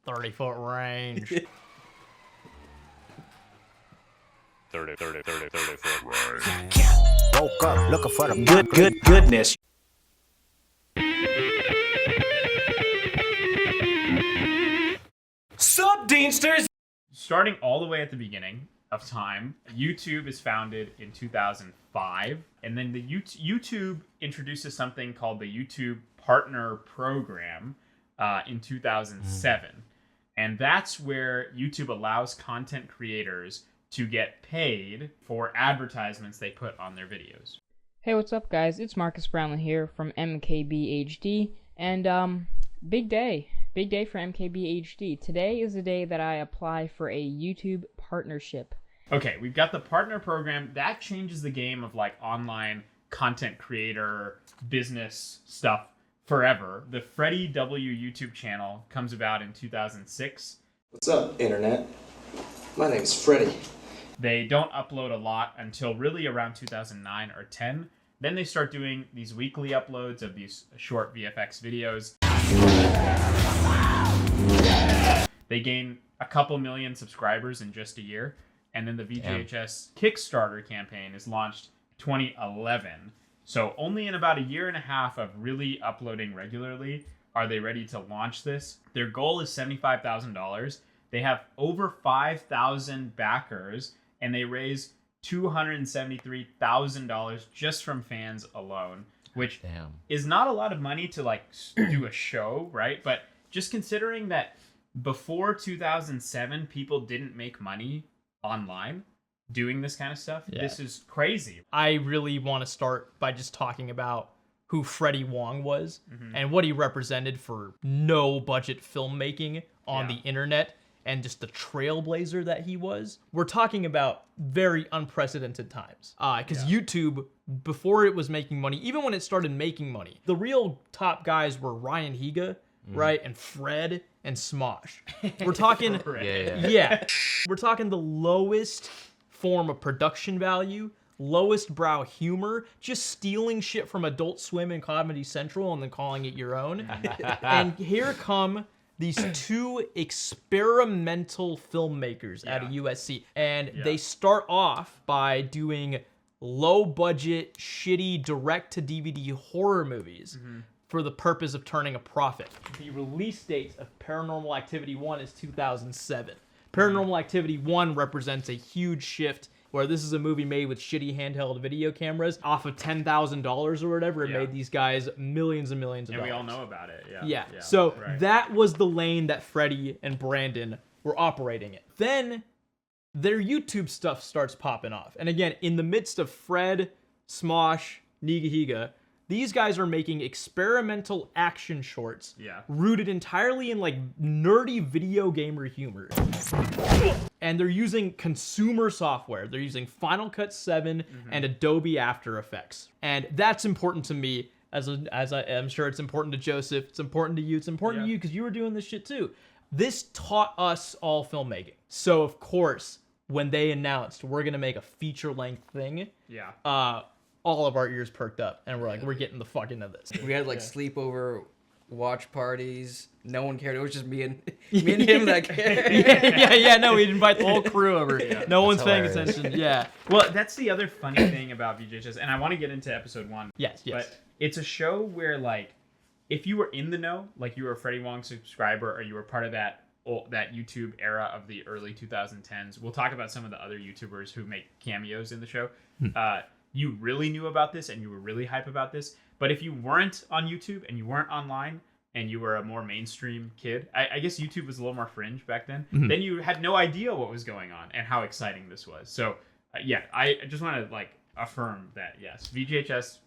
30-foot range. 30 foot range. Woke up looking for the goodness. Sup, Deansters? Starting all the way at the beginning of time, YouTube is founded in 2005, and then the YouTube introduces something called the YouTube Partner Program in 2007. And that's where YouTube allows content creators to get paid for advertisements they put on their videos. Hey, what's up, guys? It's Marcus Brownlee here from MKBHD, and big day for MKBHD. Today is the day that I apply for a YouTube partnership. Okay, we've got the partner program. That changes the game of like online content creator business stuff forever. The Freddie W YouTube channel comes about in 2006. What's up, Internet? My name's Freddie. They don't upload a lot until really around 2009 or 10. Then they start doing these weekly uploads of these short VFX videos. They gain a couple million subscribers in just a year. And then the VGHS Kickstarter campaign is launched 2011. So only in about a year and a half of really uploading regularly are they ready to launch this. Their goal is $75,000. They have over 5,000 backers, and they raise $273,000 just from fans alone, which is not a lot of money to like do a show, right? But just considering that before 2007, people didn't make money online doing this kind of stuff. This is crazy. I really want to start by just talking about who Freddie Wong was and what he represented for no budget filmmaking on the internet and just the trailblazer that he was. We're talking about very unprecedented times. Because YouTube, before it was making money, even when it started making money, the real top guys were Ryan Higa, right? And Fred and Smosh. We're talking, we're talking the lowest form of production value, lowest brow humor, just stealing shit from Adult Swim and Comedy Central and then calling it your own. And here come these two experimental filmmakers out of USC. And they start off by doing low-budget, shitty, direct-to-DVD horror movies for the purpose of turning a profit. The release date of Paranormal Activity 1 is 2007. Paranormal Activity 1 represents a huge shift where this is a movie made with shitty handheld video cameras off of $10,000 or whatever. It made these guys millions and millions of dollars. And we all know about it. So that was the lane that Freddie and Brandon were operating in. Then their YouTube stuff starts popping off. And again, in the midst of Fred, Smosh, Nigahiga, these guys are making experimental action shorts rooted entirely in like nerdy video gamer humor. And they're using consumer software. They're using Final Cut 7 and Adobe After Effects. And that's important to me, as I am sure it's important to Joseph. It's important to you. It's important to you because you were doing this shit too. This taught us all filmmaking. So of course, when they announced we're gonna make a feature-length thing, all of our ears perked up, and we're like, we're getting the fuck into this. We had like sleepover watch parties. No one cared. It was just me and him that cared. No, we'd invite the whole crew over. No one's paying attention. Well, that's the other funny thing about VGHS, and I want to get into episode 1. Yes. But it's a show where, like, if you were in the know, like you were a Freddie Wong subscriber, or you were part of that YouTube era of the early 2010s, we'll talk about some of the other YouTubers who make cameos in the show. You really knew about this and you were really hype about this. But if you weren't on YouTube and you weren't online and you were a more mainstream kid, I guess YouTube was a little more fringe back then, then you had no idea what was going on and how exciting this was. So I just want to like affirm that, yes, VGHS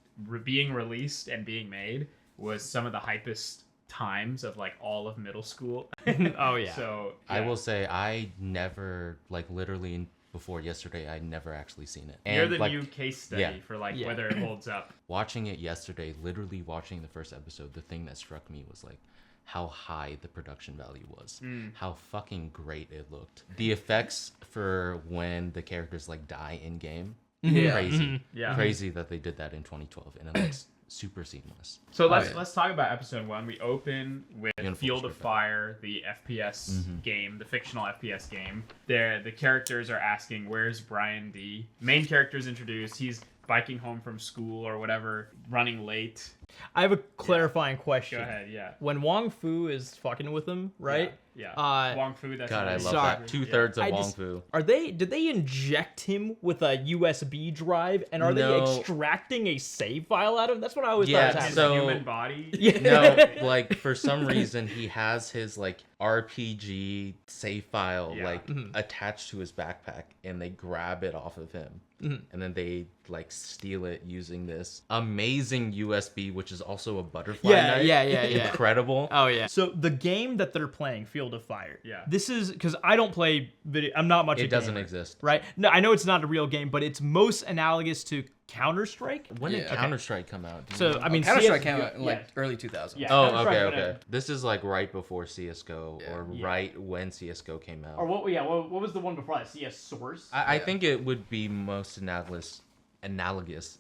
being released and being made was some of the hypest times of like all of middle school. So I will say I never, like, literally before yesterday, I'd never actually seen it. And you're the new case study for like whether it holds up. Watching it yesterday, literally watching the first episode, the thing that struck me was like how high the production value was, how fucking great it looked. The effects for when the characters like die in game, crazy, crazy that they did that in 2012, and it looks super seamless. So let's talk about episode 1. We open with Field of Fire, the FPS game, the fictional FPS game. The characters are asking, "Where's Brian D?" Main character is introduced. He's biking home from school or whatever, running late. I have a clarifying question. Go ahead, yeah. When Wong Fu is fucking with him, right? Yeah. Wong Fu, that's God, I love Sorry. that. 2/3 of Wong Fu. Did they inject him with a USB drive, and are they extracting a save file out of him? That's what I always thought was happening. So, human body? No, like, for some reason, he has his, like, RPG save file, like, attached to his backpack, and they grab it off of him. And then they, like, steal it using this amazing USB, which is also a butterfly knife. Yeah. Incredible. Oh, yeah. So, the game that they're playing, Field of Fire. Yeah. This is, because I don't play video, I'm not much a gamer. It doesn't exist. Right? No, I know it's not a real game, but it's most analogous to Counter-Strike. When did Counter-Strike come out? So, I mean, Counter-Strike came out in, like, early 2000s. Yeah, Oh, okay. This is, like, right before CSGO, or right when CSGO came out. Or what was the one before that? CS Source? I think it would be most analogous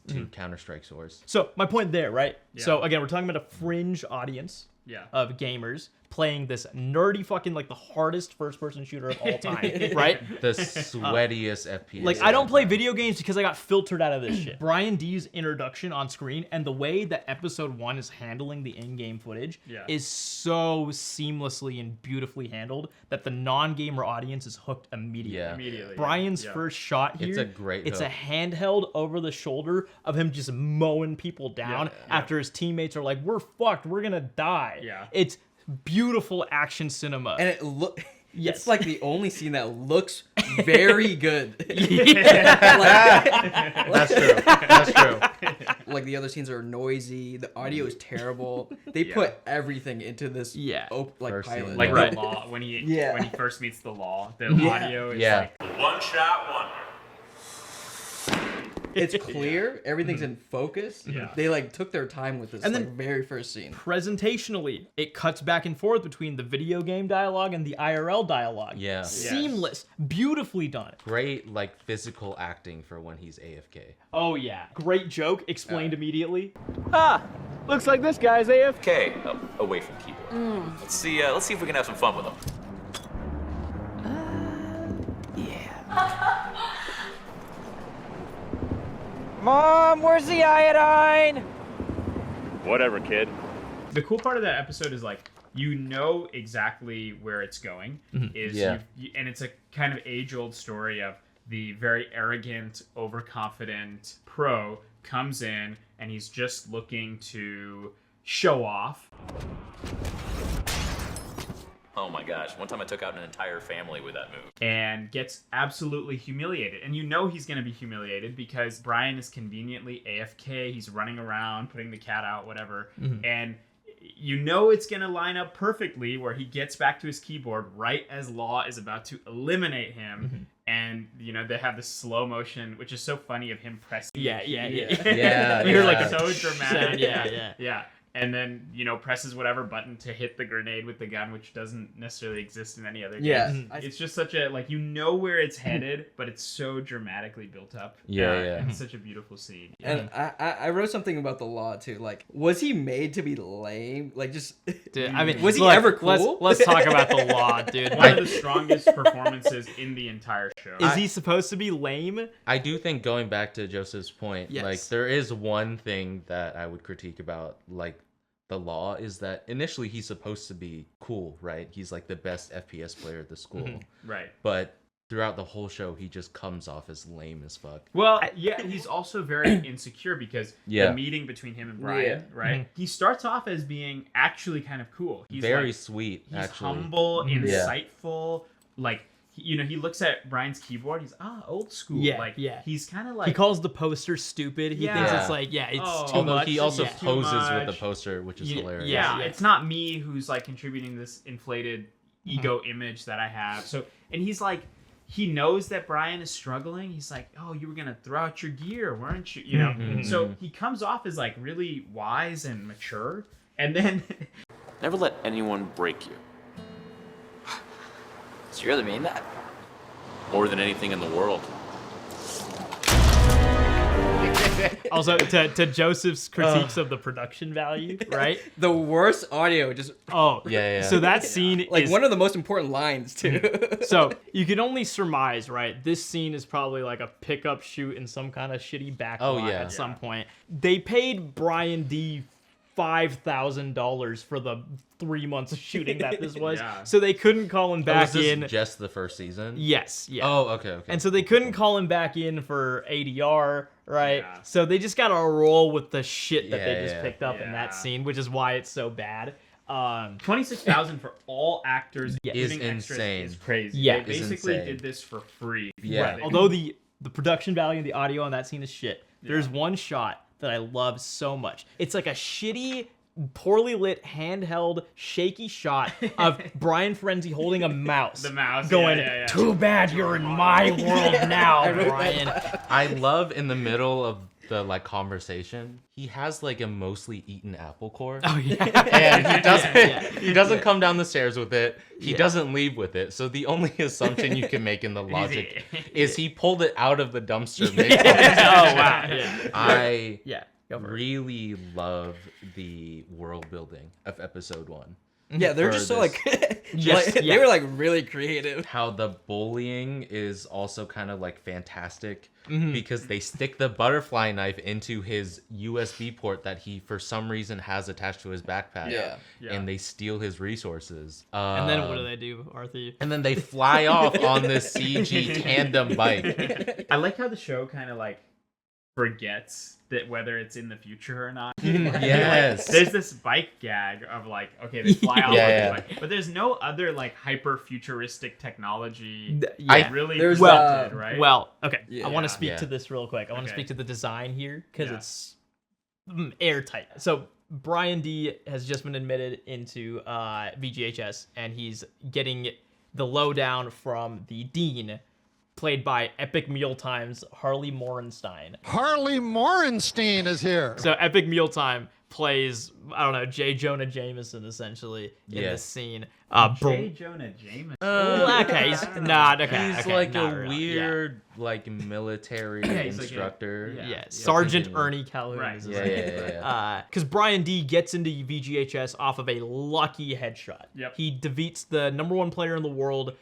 to Counter-Strike Source. So, my point there, right? Yeah. So, again, we're talking about a fringe audience of gamers playing this nerdy fucking, like, the hardest first-person shooter of all time, right? The sweatiest FPS. Like, I don't play video games because I got filtered out of this shit. Brian D's introduction on screen and the way that episode 1 is handling the in-game footage is so seamlessly and beautifully handled that the non-gamer audience is hooked immediately. Brian's first shot here, it's a great it's hook. a handheld over the shoulder of him just mowing people down after his teammates are like, "We're fucked, we're gonna die." It's beautiful action cinema. And it's like the only scene that looks very good. That's true. Like, the other scenes are noisy, the audio is terrible. They put everything into this pilot. Like the law, when he first meets the law, the audio is like One shot wonder. It's clear, everything's in focus. They, like, took their time with this, And like, then very first scene. Presentationally, it cuts back and forth between the video game dialogue and the IRL dialogue. Yeah. Seamless. Beautifully done. Great, like, physical acting for when he's AFK. Oh, yeah. Great joke, explained immediately. Looks like this guy's AFK. Okay, away from keyboard. Let's see if we can have some fun with him. Mom, where's the iodine? Whatever, kid. The cool part of that episode is, like, you know exactly where it's going. And it's a kind of age-old story of the very arrogant, overconfident pro comes in and he's just looking to show off. Oh my gosh, one time I took out an entire family with that move. And gets absolutely humiliated. And you know he's going to be humiliated because Brian is conveniently AFK. He's running around, putting the cat out, whatever. And you know it's going to line up perfectly where he gets back to his keyboard right as Law is about to eliminate him. And, you know, they have this slow motion, which is so funny, of him pressing. Yeah. You're like so dramatic. Yeah. And then, you know, presses whatever button to hit the grenade with the gun, which doesn't necessarily exist in any other game. It's just such a, like, you know where it's headed, but it's so dramatically built up. It's such a beautiful scene. And I wrote something about the Law, too. Like, was he made to be lame? Like, just... Dude, I mean, was he ever cool? Let's talk about the Law, dude. One of the strongest performances in the entire show. Is he supposed to be lame? I do think, going back to Joseph's point, like, there is one thing that I would critique about, like, the Law, is that initially he's supposed to be cool, right? He's like the best FPS player at the school. Right. But throughout the whole show, he just comes off as lame as fuck. Well, yeah, he's also very insecure because the meeting between him and Brian, right? He starts off as being actually kind of cool. He's very like, sweet, he's actually. Humble, insightful, like, you know, he looks at Brian's keyboard. He's old school. He's kind of like, he calls the poster stupid. He thinks it's like it's too much. He also poses with the poster, which is hilarious. It's not me who's like contributing this inflated ego image that I have. So, and he's like, he knows that Brian is struggling. He's like, oh, you were gonna throw out your gear, weren't you? You know. So he comes off as like really wise and mature, and then Never let anyone break you. So you really mean that? More than anything in the world. Also, to Joseph's critiques of the production value, right? The worst audio, just Yeah. So that scene like is one of the most important lines too. so you can only surmise, right? This scene is probably like a pickup shoot in some kind of shitty backlot at some point. They paid Brian D $5,000 for the 3 months of shooting that this was, so they couldn't call him back in. Just the first season? Yes. Yeah. Oh, okay. And so they couldn't call him back in for ADR, right? So they just gotta roll with the shit that they just picked up in that scene, which is why it's so bad. $26,000 for all actors is including extras insane. is crazy. Yeah, they basically did this for free. Yeah. Right. Although the production value and the audio on that scene is shit. There's one shot that I love so much. It's like a shitty, poorly lit, handheld, shaky shot of Brian Frenzy holding a mouse. The mouse. Going, too bad you're in my world now, Brian. I love in the middle of the like conversation, he has like a mostly eaten apple core. Oh yeah. And he doesn't come down the stairs with it. He doesn't leave with it. So the only assumption you can make in the logic is he pulled it out of the dumpster. Oh wow. Yeah. I Go for it. really love the world building of episode 1. Yeah, they're just so this. like, Yes, they were like really creative. How the bullying is also kind of like fantastic because they stick the butterfly knife into his USB port that he for some reason has attached to his backpack. And they steal his resources. And then what do, Arthur? And then they fly off on this CG tandem bike. I like how the show kind of like forgets that whether it's in the future or not. Yes. Like, there's this bike gag of like, okay, they fly off on this bike, but there's no other like hyper futuristic technology really presented, right? Well, okay. Yeah. I want to speak to this real quick. I want to speak to the design here because it's airtight. So Brian D has just been admitted into VGHS, and he's getting the lowdown from the dean, played by Epic Mealtime's Harley Morenstein. Harley Morenstein is here. So Epic Mealtime plays, I don't know, J. Jonah Jameson essentially in this scene. J. Jonah Jameson. Okay, he's not. Okay, He's okay, like not a really. weird, like military instructor. Sergeant Ernie Calhoun is his name. Yeah. Because Brian D gets into VGHS off of a lucky headshot. Yep. He defeats the #1 player in the world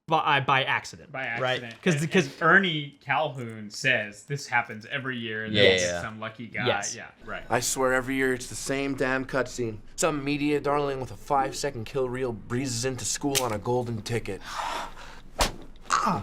by accident. Right? Because Ernie Calhoun says this happens every year. And there's some lucky guy. Yes. Yeah, right. I swear every year it's the same damn cutscene. Some media darling with a 5-second kill reel breezes into school on a golden ticket.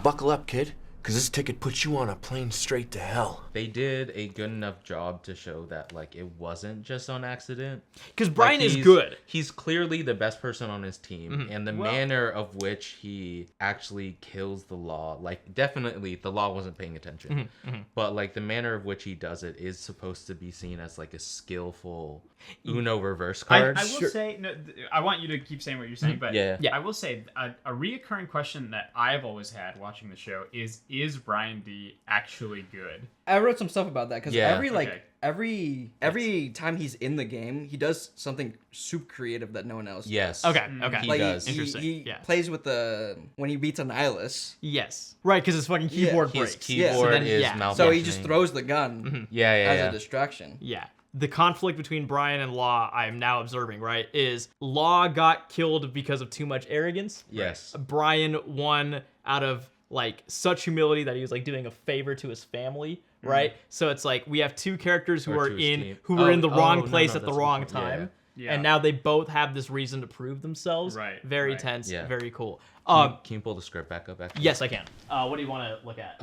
Buckle up, kid, because this ticket puts you on a plane straight to hell. They did a good enough job to show that like it wasn't just on accident. Because Brian like, is good. He's clearly the best person on his team, and the manner of which he actually kills the law, like definitely the law wasn't paying attention, but like the manner of which he does it is supposed to be seen as like a skillful Uno reverse card. I will say, no, I want you to keep saying what you're saying, but Yeah. I will say a reoccurring question that I've always had watching the show is Brian D actually good? I wrote some stuff about that because Yeah. every time he's in the game, he does something super creative that no one else. Yes. Okay. He Like does. Interesting. He plays with the when he beats a nihilist. Yes. Right, because his fucking keyboard His breaks. keyboard So then- is yeah. So he just malfunctioning. throws the gun as a distraction. Yeah. The conflict between Brian and Law, I am now observing, right, is Law got killed because of too much arrogance. Yes. Brian won out of like such humility that he was like doing a favor to his family, right? So it's like we have two characters who Or are to his team. were in the wrong no, place no, at the that's wrong what- time. Yeah. And now they both have this reason to prove themselves. Right, Very right. tense, Yeah. very cool. Can you pull the script back up? Actually? Yes, I can. What do you want to look at?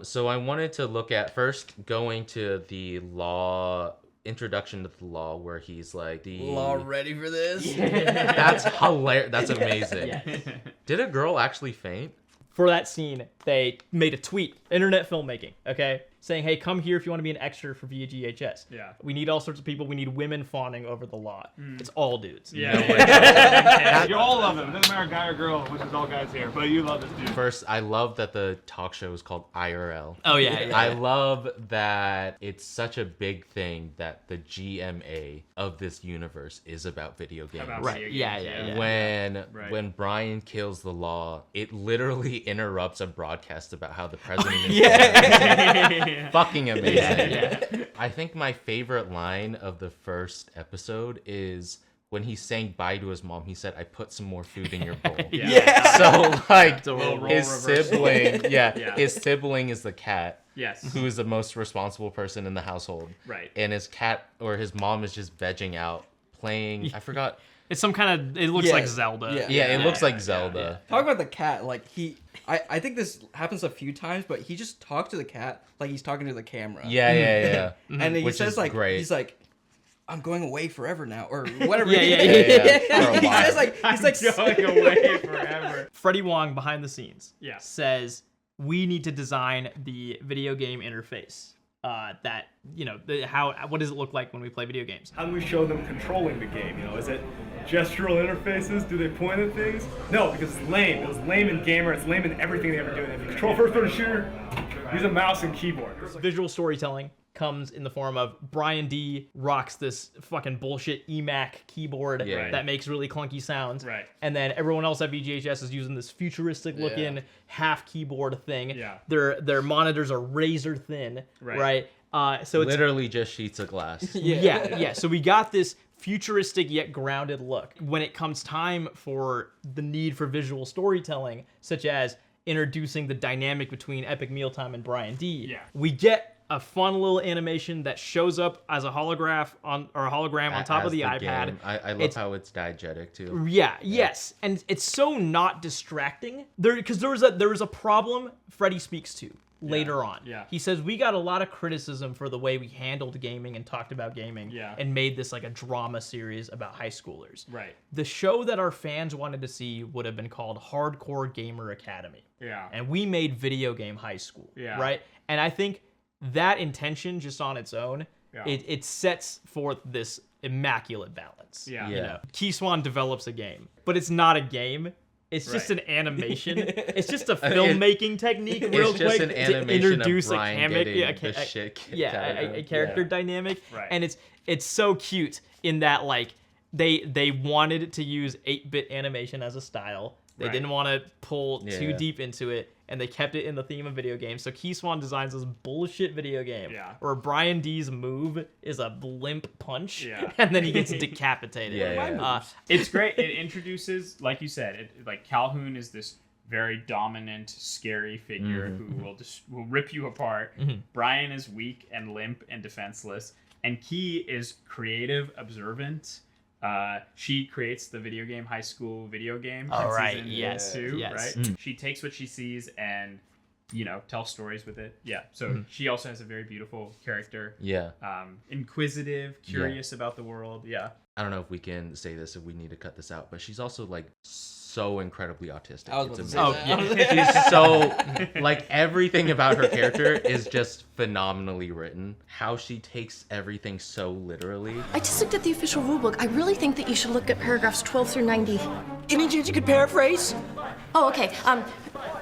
So I wanted to look at first going to the law introduction to the law where he's like the Law ready for this? That's hilarious. That's amazing. Yeah. Did a girl actually faint? For that scene, they made a tweet, internet filmmaking, okay? Saying, hey, come here if you want to be an extra for VGHS. Yeah. We need all sorts of people. We need women fawning over the law. It's all dudes. Yeah. You all love him. Doesn't matter guy or girl, which is all guys here, but you love this dude. First, I love that the talk show is called IRL. Oh, yeah. I love that it's such a big thing that the GMA of this universe is about video games. Right. Yeah. When Brian kills the law, it literally interrupts a broadcast about how the president is fucking amazing. Yeah. I think my favorite line of the first episode is when he's saying bye to his mom. He said, "I put some more food in your bowl." So like his sibling, his sibling is the cat. Yes. Who is the most responsible person in the household. Right. And his cat or his mom is just vegging out, playing. I forgot. It's some kind of. It looks like Zelda. Yeah, it looks like Zelda. Talk about the cat. Like I think this happens a few times, but he just talks to the cat like he's talking to the camera. Yeah. And he Which says is like great. he's like, "I'm going away forever now," or whatever. Yeah. He says like he's like going away forever. Freddie Wong behind the scenes Yeah. says we need to design the video game interface. That what does it look like when we play video games? How do we show them controlling the game? Is it gestural interfaces? Do they point at things? No, because it's lame. It was lame in Gamer. It's lame in everything they ever do. If you control first-person shooter, use a mouse and keyboard. Visual storytelling comes in the form of Brian D rocks this fucking bullshit EMAC keyboard that makes really clunky sounds. Right. And then everyone else at VGHS is using this futuristic looking half keyboard thing. Yeah. Their monitors are razor thin. Right. So it's literally just sheets of glass. yeah. So we got this futuristic yet grounded look. When it comes time for the need for visual storytelling, such as introducing the dynamic between Epic Mealtime and Brian D, we get a fun little animation that shows up as a hologram on top of the iPad. Game. I love how it's diegetic too. Yes, and it's so not distracting. Because there was a problem Freddie speaks to later on. Yeah. He says we got a lot of criticism for the way we handled gaming and talked about gaming and made this like a drama series about high schoolers. Right. The show that our fans wanted to see would have been called Hardcore Gamer Academy. Yeah. And we made Video Game High School. Yeah. Right? And I think that intention just on its own, it sets forth this immaculate balance. Yeah. Keyswan develops a game, but it's not a game. It's just an animation. It's just a filmmaking technique, real it's just quick, an animation to introduce of Brian a comic, getting the shit kicked out of him. a character dynamic, Right. and it's so cute in that like they wanted to use 8-bit animation as a style. They didn't want to pull too deep into it, and they kept it in the theme of video games. So Keyswan designs this bullshit video game where Brian D's move is a limp punch, and then he gets decapitated. It's great. It introduces, like you said, like Calhoun is this very dominant, scary figure who will rip you apart. Brian is weak and limp and defenseless, and Key is creative, observant. She creates the Video Game High School video game. Season 2, right? She takes what she sees and, tells stories with it. Yeah. So she also has a very beautiful character. Yeah. Inquisitive, curious about the world. Yeah. I don't know if we can say this, if we need to cut this out, but she's also like so incredibly autistic. I was It's about to say amazing. that. She's so like everything about her character is just phenomenally written. How she takes everything so literally. I just looked at the official rulebook. I really think that you should look at paragraphs 12 through 90. Any chance you could paraphrase? Oh, okay.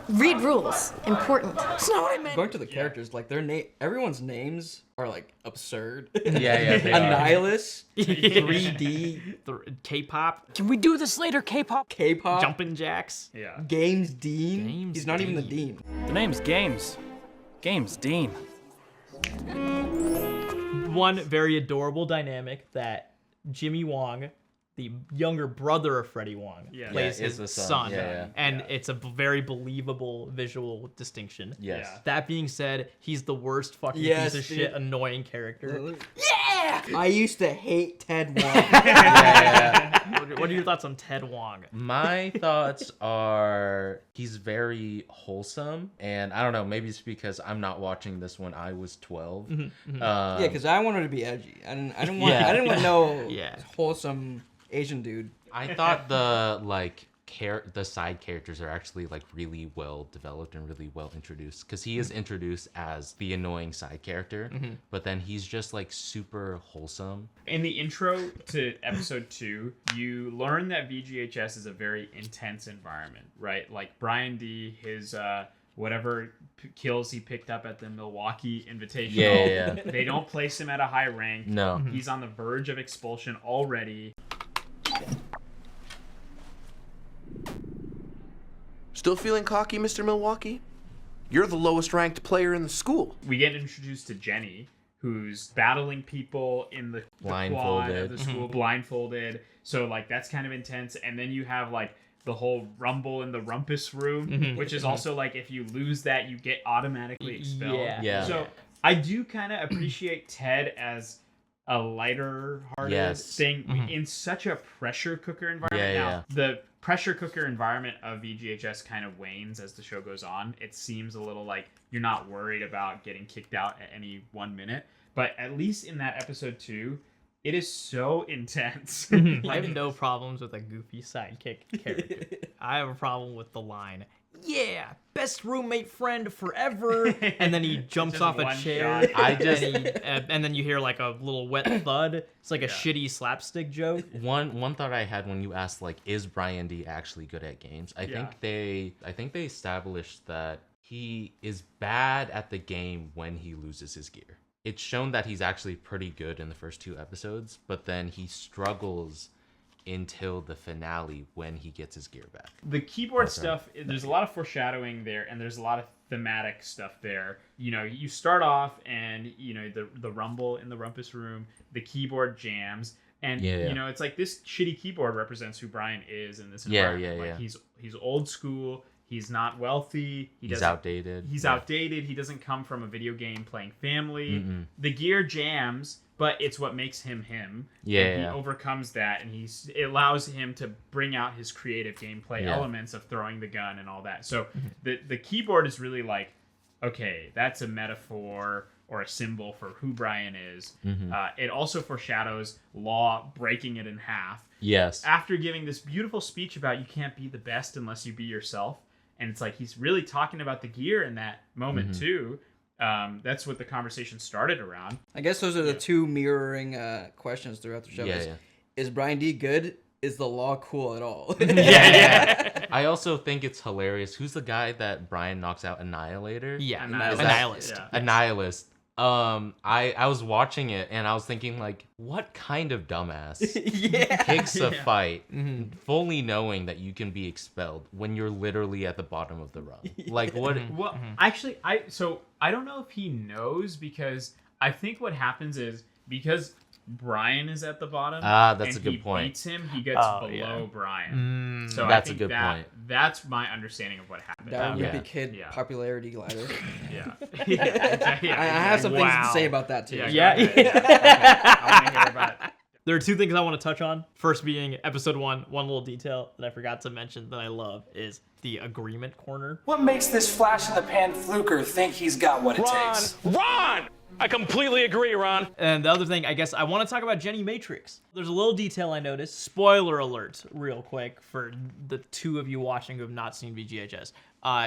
Read rules. Important. That's not what I meant. Going to the characters, like their name, everyone's names are like absurd. Yeah, they are. Annihilus, 3D, K-pop, Can we do this later, K-pop? K-pop, Jumpin' Jacks. Yeah. Games Dean. Games He's not even the Dean. dean. The name's Games. Games Dean. One very adorable dynamic that Jimmy Wong, the younger brother of Freddie Wong, plays is his the son. son. And it's a very believable visual distinction. Yes. Yeah. That being said, he's the worst fucking Yes, piece of dude. shit, annoying character. Yeah! I used to hate Ted Wong. What are your thoughts on Ted Wong? My thoughts are he's very wholesome, and I don't know, maybe it's because I'm not watching this when I was 12. Yeah, because I wanted to be edgy. I didn't want no wholesome Asian dude. I thought the the side characters are actually like really well developed and really well introduced, because he is introduced as the annoying side character, but then he's just like super wholesome. In the intro to episode 2, you learn that VGHS is a very intense environment, right? Like Brian D, his whatever kills he picked up at the Milwaukee Invitational. Yeah. They don't place him at a high rank. No. He's on the verge of expulsion already. Still feeling cocky, Mr. Milwaukee? You're the lowest ranked player in the school. We get introduced to Jenny, who's battling people in the quad of the school, blindfolded. So like that's kind of intense. And then you have like the whole rumble in the rumpus room, which is also like if you lose that, you get automatically expelled. Yeah. So I do kind of appreciate Ted as a lighter hearted thing in such a pressure cooker environment. Now, the pressure cooker environment of VGHS kind of wanes as the show goes on. It seems a little like you're not worried about getting kicked out at any 1 minute. But at least in that episode 2, it is so intense. I have no problems with a goofy sidekick character. I have a problem with the line, "Yeah, best roommate friend forever," and then he jumps off a chair. And then you hear like a little wet thud. It's like a shitty slapstick joke. One thought I had when you asked like, is Brian D actually good at games? I think they established that he is bad at the game when he loses his gear. It's shown that he's actually pretty good in the first 2 episodes, but then he struggles until the finale when he gets his gear back. The keyboard stuff, there's a lot of foreshadowing there, and there's a lot of thematic stuff there. You know, you start off and, you know, the rumble in the rumpus room, the keyboard jams, and, you know, it's like this shitty keyboard represents who Brian is in this environment. Like, he's old school. He's not wealthy. He's outdated. He's outdated. He doesn't come from a video game playing family. The gear jams, but it's what makes him him. He overcomes that, and it allows him to bring out his creative gameplay elements of throwing the gun and all that. So the keyboard is really like, okay, that's a metaphor or a symbol for who Brian is. It also foreshadows Law breaking it in half. Yes. After giving this beautiful speech about you can't be the best unless you be yourself. And it's like he's really talking about the gear in that moment too. That's what the conversation started around. I guess those are the 2 mirroring questions throughout the show. Is Brian D good? Is the Law cool at all? I also think it's hilarious. Who's the guy that Brian knocks out? Annihilator? Annihilist. Annihilist. I was watching it and I was thinking like, what kind of dumbass picks a fight fully knowing that you can be expelled when you're literally at the bottom of the rung? Like what? Well, actually, I don't know if he knows, because I think what happens is because Brian is at the bottom. That's and a good he point. Beats him, he gets below Brian. So that's I think a good point. That's my understanding of what happened. That wimpy kid popularity glider. I have some things to say about that too. I want to hear about it. There are 2 things I want to touch on. First being episode 1, one little detail that I forgot to mention that I love is the agreement corner. What makes this flash-in-the-pan fluker think he's got what it takes? Ron! I completely agree, Ron. And the other thing, I guess, I want to talk about Jenny Matrix. There's a little detail I noticed. Spoiler alert, real quick, for the 2 of you watching who have not seen VGHS.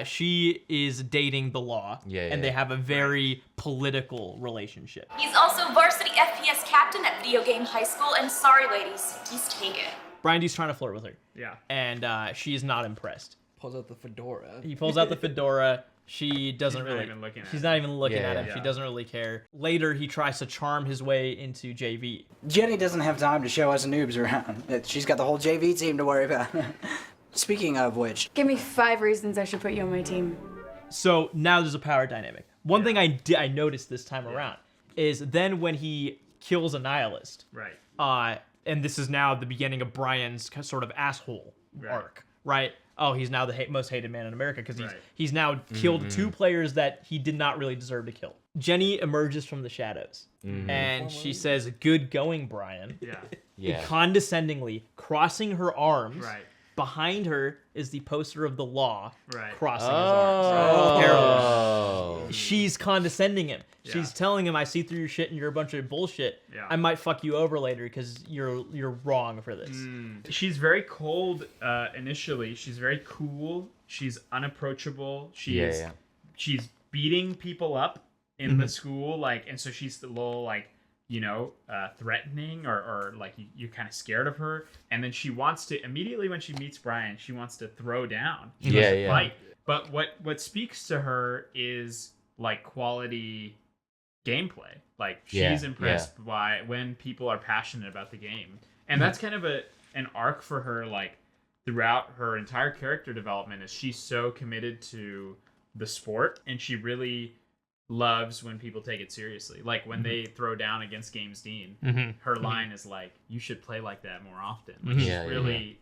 She is dating the Law, and they have a very political relationship. He's also varsity FPS captain at Video Game High School, and sorry, ladies, he's taken. Brian D's trying to flirt with her. Yeah. And she is not impressed. Pulls out the fedora. He pulls out the fedora. She doesn't really. She's not even looking at him. Yeah. She doesn't really care. Later, he tries to charm his way into JV. Jenny doesn't have time to show us noobs around. She's got the whole JV team to worry about. Speaking of which, Give me 5 reasons I should put you on my team. So now there's a power dynamic. One thing I noticed this time around is then when he kills a nihilist. Right. And this is now the beginning of Brian's sort of asshole arc. Right. Oh, he's now the most hated man in America because he's now killed 2 players that he did not really deserve to kill. Jenny emerges from the shadows and she says, "Good going, Brian." Condescendingly crossing her arms. Right. Behind her is the poster of the Law crossing his arms. She's condescending him. She's telling him, "I see through your shit and you're a bunch of bullshit. I might fuck you over later because you're wrong for this." She's very cold initially. She's very cool. She's unapproachable. She's beating people up in the school, like, and so she's a little like, you know, threatening or like you're kind of scared of her. And then she wants to immediately when she meets Brian, she wants to throw down. She wants to fight. But what speaks to her is like quality gameplay. Like she's impressed by when people are passionate about the game. And that's kind of an arc for her, like throughout her entire character development, is she's so committed to the sport, and she really loves when people take it seriously. Like when they throw down against Games Dean, her line is like, "You should play like that more often." Like, she's really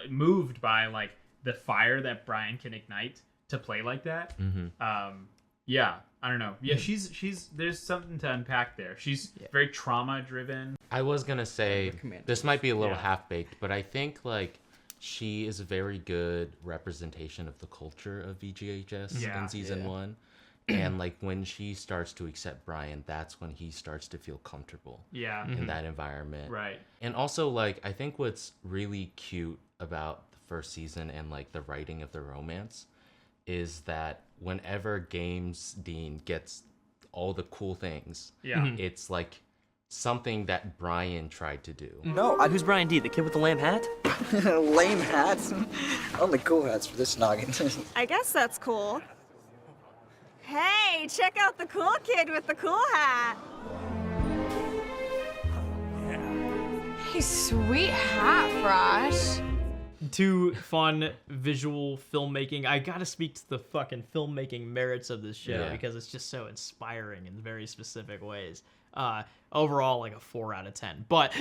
moved by like the fire that Brian can ignite to play like that. Yeah, I don't know. Yeah, she's there's something to unpack there. She's very trauma driven. I was gonna say this might be a little half baked, but I think like she is a very good representation of the culture of VGHS in season 1. And like when she starts to accept Brian, that's when he starts to feel comfortable in that environment. Right. And also like I think what's really cute about the first season and like the writing of the romance is that whenever Games Dean gets all the cool things, it's like something that Brian tried to do. No, who's Brian D? The kid with the lame hat? Lame hats? Only cool hats for this noggin. I guess that's cool. Hey, check out the cool kid with the cool hat. Hey, sweet hat, Frosh. To fun visual filmmaking, I gotta speak to the fucking filmmaking merits of this show because it's just so inspiring in very specific ways. Overall, like a 4 out of 10. But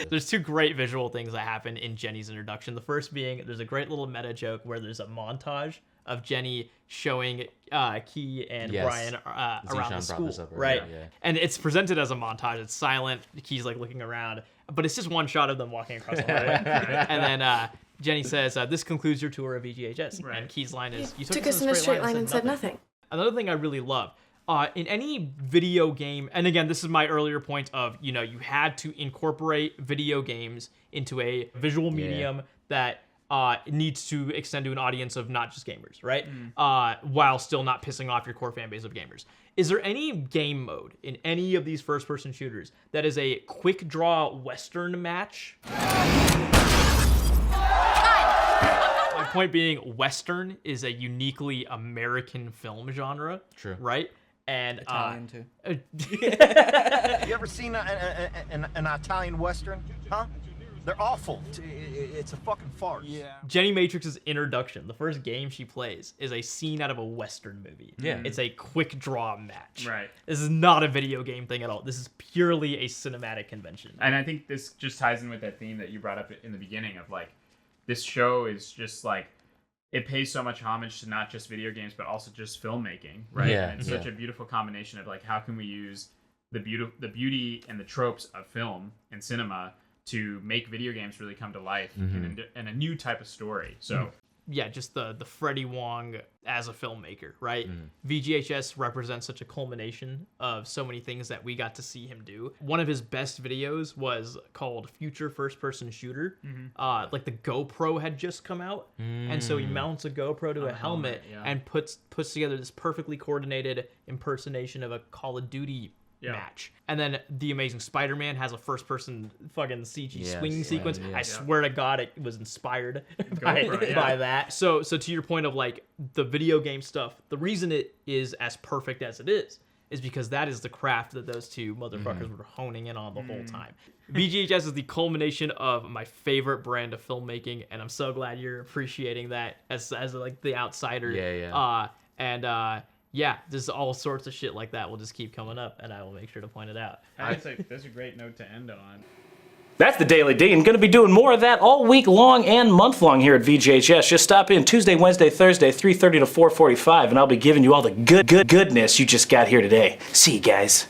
there's 2 great visual things that happen in Jenny's introduction. The first being there's a great little meta joke where there's a montage of Jenny showing Key and Brian around the school, right? And it's presented as a montage. It's silent. Key's like looking around, but it's just one shot of them walking across the hallway. And then Jenny says, "This concludes your tour of VGHS." Right. And Key's line is, "You took us in a straight line and said nothing." Another thing I really love. In any video game, and again, this is my earlier point of, you know, you had to incorporate video games into a visual medium that needs to extend to an audience of not just gamers, right? While still not pissing off your core fan base of gamers. Is there any game mode in any of these first-person shooters that is a quick draw Western match? My point being, Western is a uniquely American film genre, right? And Italian too. You ever seen an Italian Western? Huh? They're awful. It's a fucking farce. Yeah. Jenny Matrix's introduction, the first game she plays, is a scene out of a Western movie. Yeah. It's a quick draw match. Right. This is not a video game thing at all. This is purely a cinematic convention. And I think this just ties in with that theme that you brought up in the beginning of like, this show is just like, it pays so much homage to not just video games, but also just filmmaking, right? Yeah, and it's such a beautiful combination of like, how can we use the beauty and the tropes of film and cinema to make video games really come to life in a new type of story. So yeah, just the Freddie Wong as a filmmaker, right? VGHS represents such a culmination of so many things that we got to see him do. One of his best videos was called Future First Person Shooter. Like the GoPro had just come out, and so he mounts a GoPro to a helmet and puts together this perfectly coordinated impersonation of a Call of Duty match. And then The Amazing Spider-Man has a first-person fucking CG swinging sequence. I swear to God, it was inspired by that. So to your point of like the video game stuff, the reason it is as perfect as it is because that is the craft that those two motherfuckers were honing in on the whole time. VGHS is the culmination of my favorite brand of filmmaking, and I'm so glad you're appreciating that as like the outsider. Yeah, there's all sorts of shit like that will just keep coming up, and I will make sure to point it out. That's a great note to end on. That's the Daily Dean. Going to be doing more of that all week long and month long here at VGHS. Just stop in Tuesday, Wednesday, Thursday, 3:30 to 4:45, and I'll be giving you all the goodness you just got here today. See you guys.